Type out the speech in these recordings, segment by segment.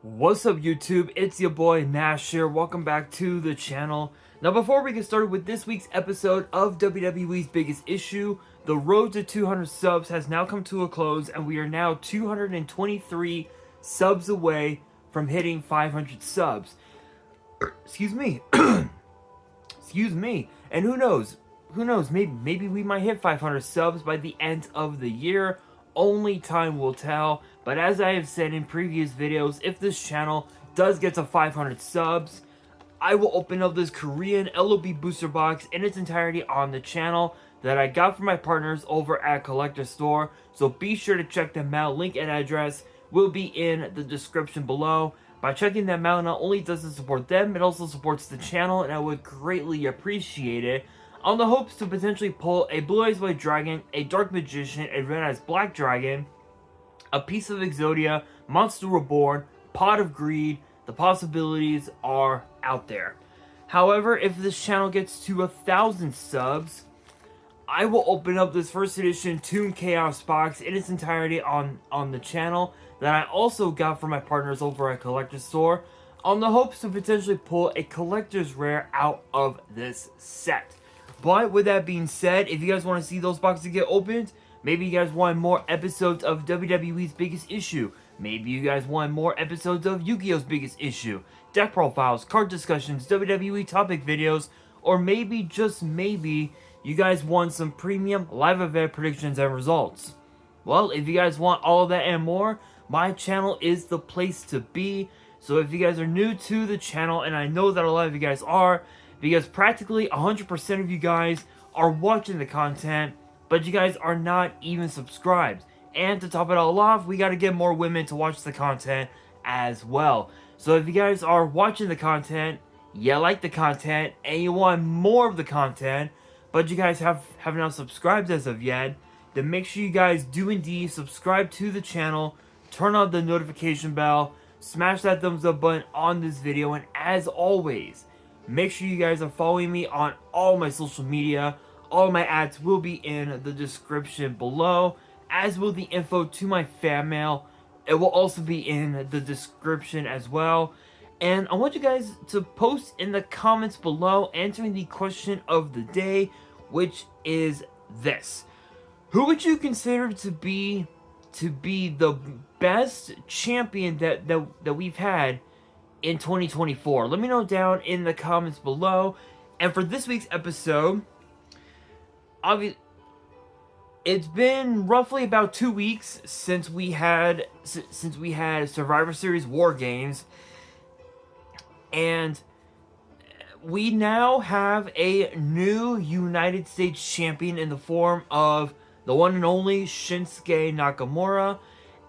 What's up YouTube, it's your boy Nash here, welcome back to the channel. Now before we get started with this week's episode of WWE's Biggest Issue, the road to 200 subs has now come to a close and we are now 223 subs away from hitting 500 subs. Excuse me. Excuse me. And who knows, maybe we might hit 500 subs by the end of the year. Only time will tell, but as I have said in previous videos, if this channel does get to 500 subs, I will open up this Korean LOB booster box in its entirety on the channel that I got from my partners over at Collector Store, so be sure to check them out. Link and address will be in the description below. By checking them out, not only does it support them, it also supports the channel, and I would greatly appreciate it. On the hopes to potentially pull a Blue Eyes White Dragon, a Dark Magician, a Red Eyes Black Dragon, a piece of Exodia, Monster Reborn, Pot of Greed. The possibilities are out there. However, if this channel gets to 1,000 subs, I will open up this first edition Toon Chaos box in its entirety on the channel that I also got from my partners over at Collector Store, on the hopes to potentially pull a collector's rare out of this set. But with that being said, if you guys want to see those boxes get opened, maybe you guys want more episodes of WWE's Biggest Issue, maybe you guys want more episodes of Yu-Gi-Oh's Biggest Issue, deck profiles, card discussions, WWE topic videos, or maybe, just maybe, you guys want some premium live event predictions and results. Well, if you guys want all of that and more, my channel is the place to be. So if you guys are new to the channel, and I know that a lot of you guys are, because practically 100% of you guys are watching the content, but you guys are not even subscribed. And to top it all off, we gotta get more women to watch the content as well. So if you guys are watching the content, you like the content, and you want more of the content, but you guys have not subscribed as of yet, then make sure you guys do indeed subscribe to the channel, turn on the notification bell, smash that thumbs up button on this video, and as always, make sure you guys are following me on all my social media. All my ads will be in the description below, as will the info to my fan mail. It will also be in the description as well. And I want you guys to post in the comments below answering the question of the day, which is this. Who would you consider to be the best champion that we've had in 2024? Let me know down in the comments below. And for this week's episode, it's been roughly about 2 weeks since we had Survivor Series War Games, and we now have a new United States champion in the form of the one and only Shinsuke Nakamura.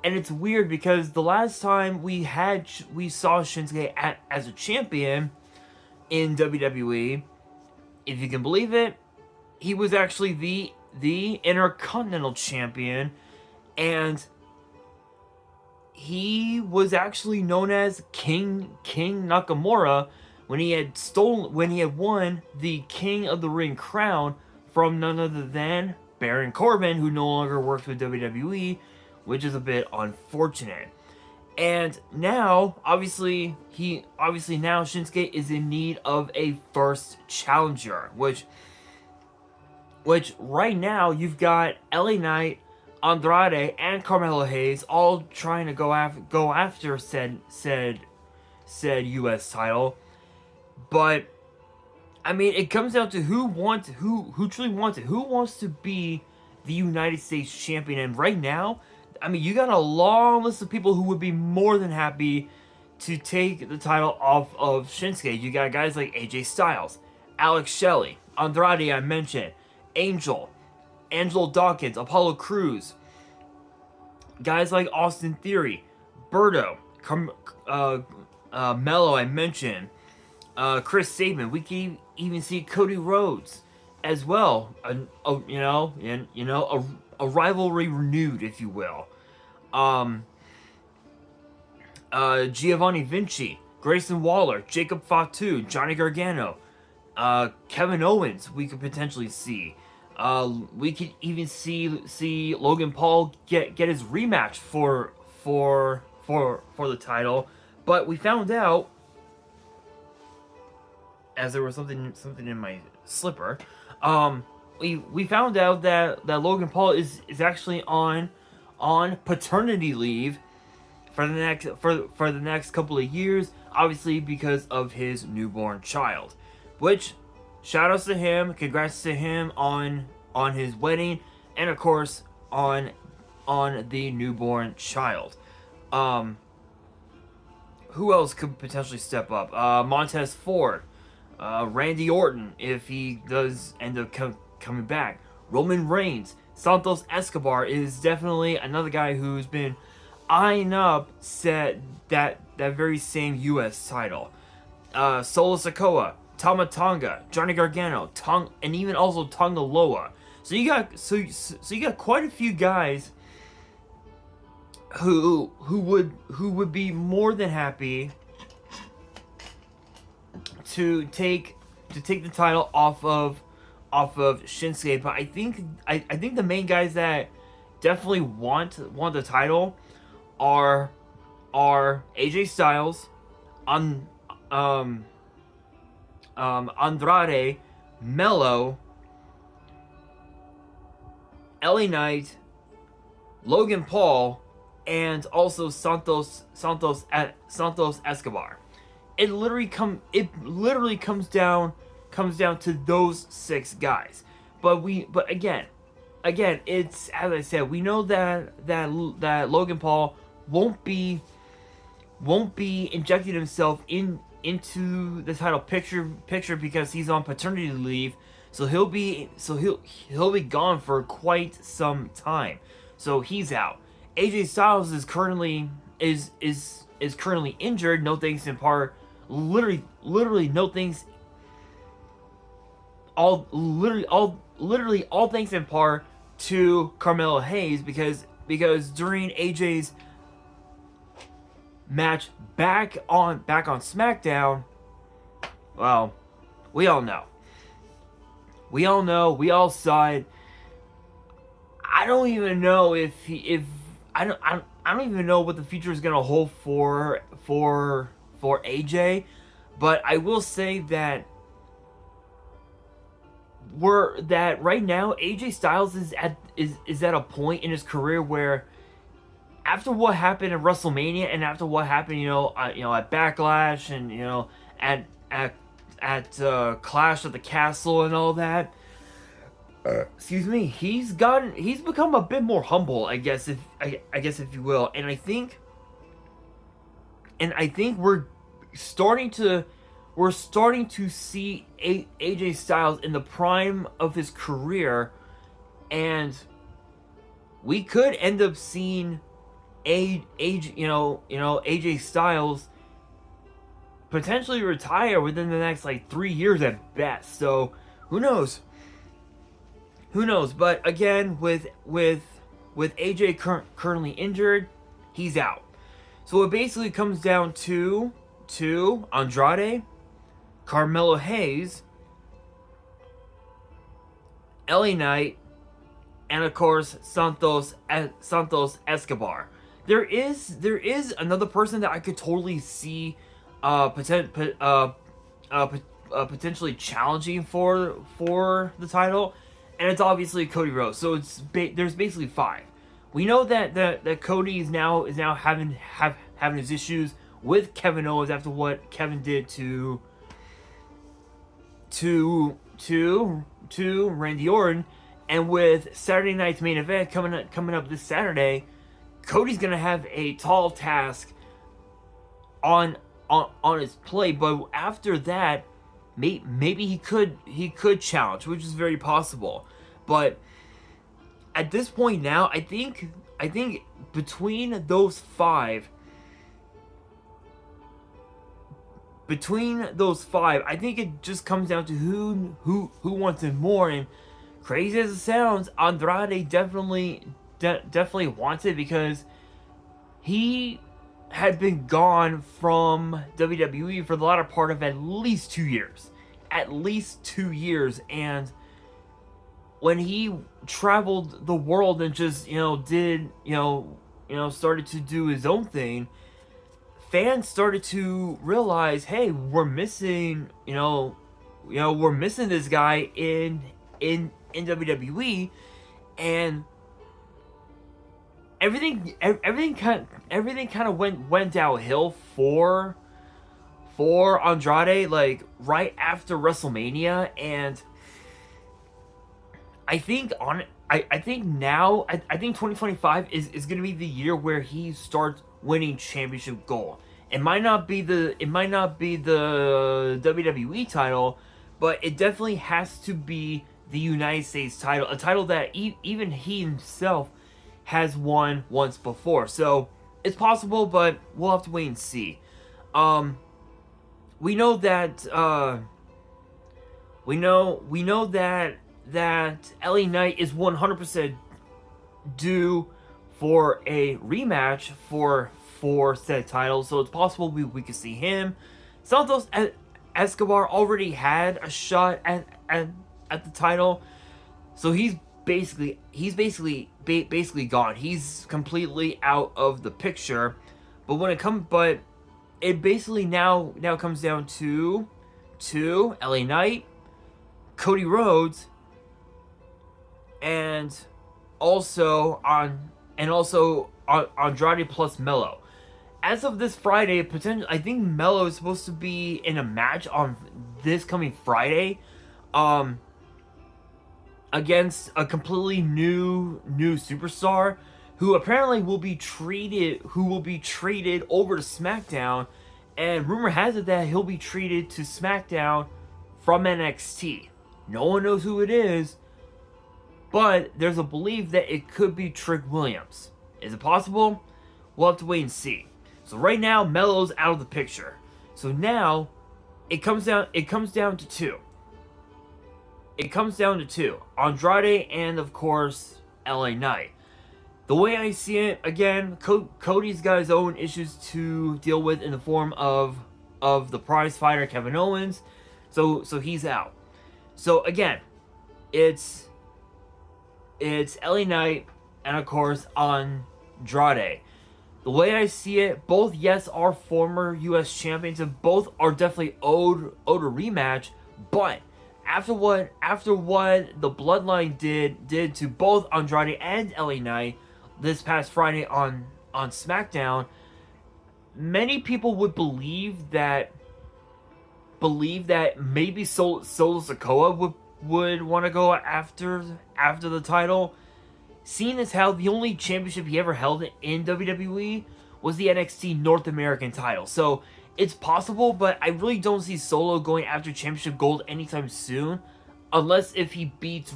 And it's weird because the last time we saw Shinsuke as a champion in WWE, if you can believe it, he was actually the Intercontinental Champion, and he was actually known as King Nakamura when he had won the King of the Ring crown from none other than Baron Corbin, who no longer works with WWE, which is a bit unfortunate. And now, obviously now Shinsuke is in need of a first challenger, which right now you've got LA Knight, Andrade, and Carmelo Hayes all trying to go after said US title. But I mean, it comes down to who truly wants it. Who wants to be the United States champion? And right now, I mean, you got a long list of people who would be more than happy to take the title off of Shinsuke. You got guys like AJ Styles, Alex Shelley, Andrade I mentioned, Angelo Dawkins, Apollo Crews, guys like Austin Theory, Berto, Mello I mentioned, Chris Sabin. We can even see Cody Rhodes as well. A rivalry renewed, if you will. Giovanni Vinci, Grayson Waller, Jacob Fatu, Johnny Gargano, Kevin Owens. We could potentially see. We could even see Logan Paul get his rematch for the title. But we found out, as there was something in my slipper, we found out that Logan Paul is actually on paternity leave for the next couple of years, obviously because of his newborn child. Which, shout outs to him, congrats to him on his wedding, and of course on the newborn child. Who else could potentially step up? Montez Ford, Randy Orton, if he does end up coming back. Roman Reigns, Santos Escobar is definitely another guy who's been eyeing up that very same U.S. title. Solo Sikoa, Tama Tonga, Johnny Gargano, and even also Tonga Loa. So you got quite a few guys who would be more than happy to take the title off of Shinsuke. But I think the main guys that definitely want the title are AJ Styles, Andrade, Mello, LA Knight, Logan Paul, and also Santos Escobar. It literally comes down to those 6 guys. But again, it's, as I said, we know that Logan Paul won't be injecting himself into the title picture because he's on paternity leave. So he'll be gone for quite some time. So he's out. AJ Styles is currently injured. No thanks in part. Literally no thanks. All thanks in part to Carmelo Hayes because during AJ's match back on SmackDown, well, we all know. We all saw it. I don't even know I don't even know what the future is gonna hold for AJ, but I will say that right now AJ Styles is at a point in his career where, after what happened at WrestleMania and after what happened, at Backlash and at Clash at the Castle and all that. Excuse me. He's become a bit more humble, I guess if you will, and I think we're starting to see AJ Styles in the prime of his career, and we could end up seeing AJ Styles potentially retire within the next 3 years at best. So who knows? But again, with AJ currently injured, he's out. So it basically comes down to Andrade, Carmelo Hayes, LA Knight, and of course Santos Escobar. There is another person that I could totally see potentially challenging for the title, and it's obviously Cody Rhodes. So there's basically 5. We know that Cody is now having his issues with Kevin Owens after what Kevin did to Randy Orton, and with Saturday night's main event coming up this Saturday, Cody's gonna have a tall task on his plate. But after that, maybe he could challenge, which is very possible. But at this point now, I think between those 5, I think it just comes down to who wants it more. And crazy as it sounds, Andrade definitely wants it because he had been gone from WWE for the latter part of at least 2 years. And when he traveled the world and just, started to do his own thing, fans started to realize, hey, we're missing, we're missing this guy in WWE, and everything kind of went downhill for Andrade, like right after WrestleMania. And I think I think now I think 2025 is gonna be the year where he starts winning championship gold. It might not be the WWE title, but it definitely has to be the United States title, a title that even he himself has won once before. So it's possible, but we'll have to wait and see. We know that that LA Knight is 100% due for a rematch for said title, so it's possible we could see him. Santos Escobar already had a shot at the title, so he's basically gone. He's completely out of the picture. But it basically now comes down to LA Knight, Cody Rhodes, and also Andrade plus Melo. As of this Friday, I think Melo is supposed to be in a match on this coming Friday, against a completely new superstar who apparently will be traded over to SmackDown, and rumor has it that he'll be traded to SmackDown from NXT. No one knows who it is, but there's a belief that it could be Trick Williams. Is it possible? We'll have to wait and see. So right now, Melo's out of the picture. So now, it comes down to two. Andrade and, of course, LA Knight. The way I see it, again, Cody's got his own issues to deal with in the form of the prize fighter Kevin Owens. So he's out. So again, it's LA Knight and, of course, Andrade. The way I see it, both, yes, are former U.S. champions, and both are definitely owed a rematch. But after what the Bloodline did to both Andrade and LA Knight this past Friday on SmackDown, many people would believe that maybe Solo Sikoa would want to go after the title, seeing as how the only championship he ever held in WWE was the NXT North American title. So it's possible, but I really don't see Solo going after championship gold anytime soon, unless if he pins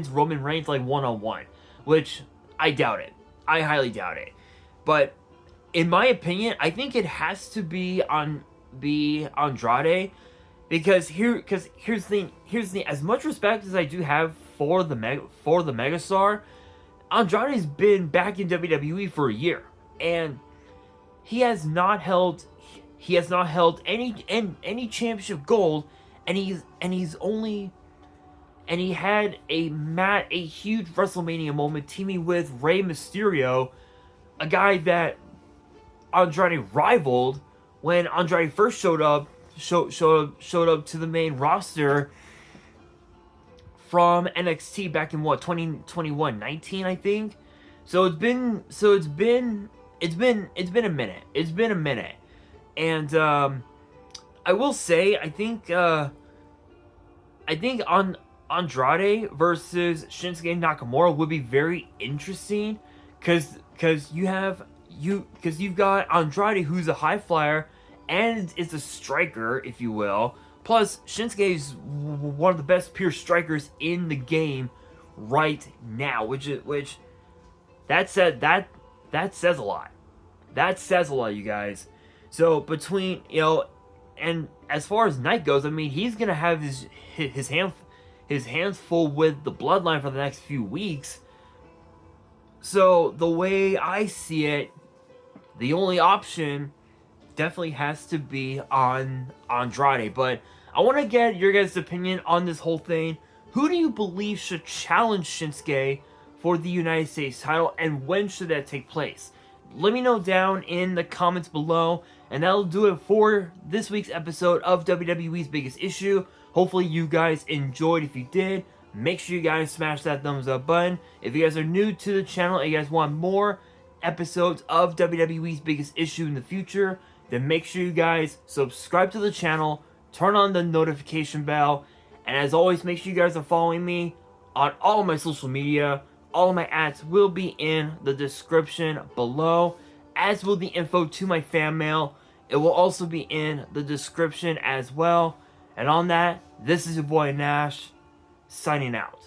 Roman Reigns like one-on-one, which I doubt it. I highly doubt it. But in my opinion, I think it has to be Andrade, because here's the thing. As much respect as I do have for the megastar, Andrade's been back in WWE for a year, and he has not held any championship gold, and he had a huge WrestleMania moment teaming with Rey Mysterio, a guy that Andrade rivaled when Andrade first showed up to the main roster from NXT back in 2021, 19, I think. So it's been a minute. It's been a minute. And I will say, I think on Andrade versus Shinsuke Nakamura would be very interesting, because you've got Andrade, who's a high flyer and is a striker, if you will. Plus, Shinsuke is one of the best pure strikers in the game right now, which that says a lot. That says a lot, you guys. So between, and as far as Knight goes, I mean, he's gonna have his hands full with the Bloodline for the next few weeks. So the way I see it, the only option definitely has to be on Andrade. But I want to get your guys' opinion on this whole thing. Who do you believe should challenge Shinsuke for the United States title, and when should that take place? let me know down in the comments below. And that'll do it for this week's episode of WWE's Biggest Issue. Hopefully you guys enjoyed. If you did, make sure you guys smash that thumbs up button. If you guys are new to the channel and you guys want more episodes of WWE's Biggest Issue in the future, then make sure you guys subscribe to the channel, turn on the notification bell, and as always, make sure you guys are following me on all of my social media. All of my ads will be in the description below, as will the info to my fan mail. It will also be in the description as well. And on that, this is your boy Nash, signing out.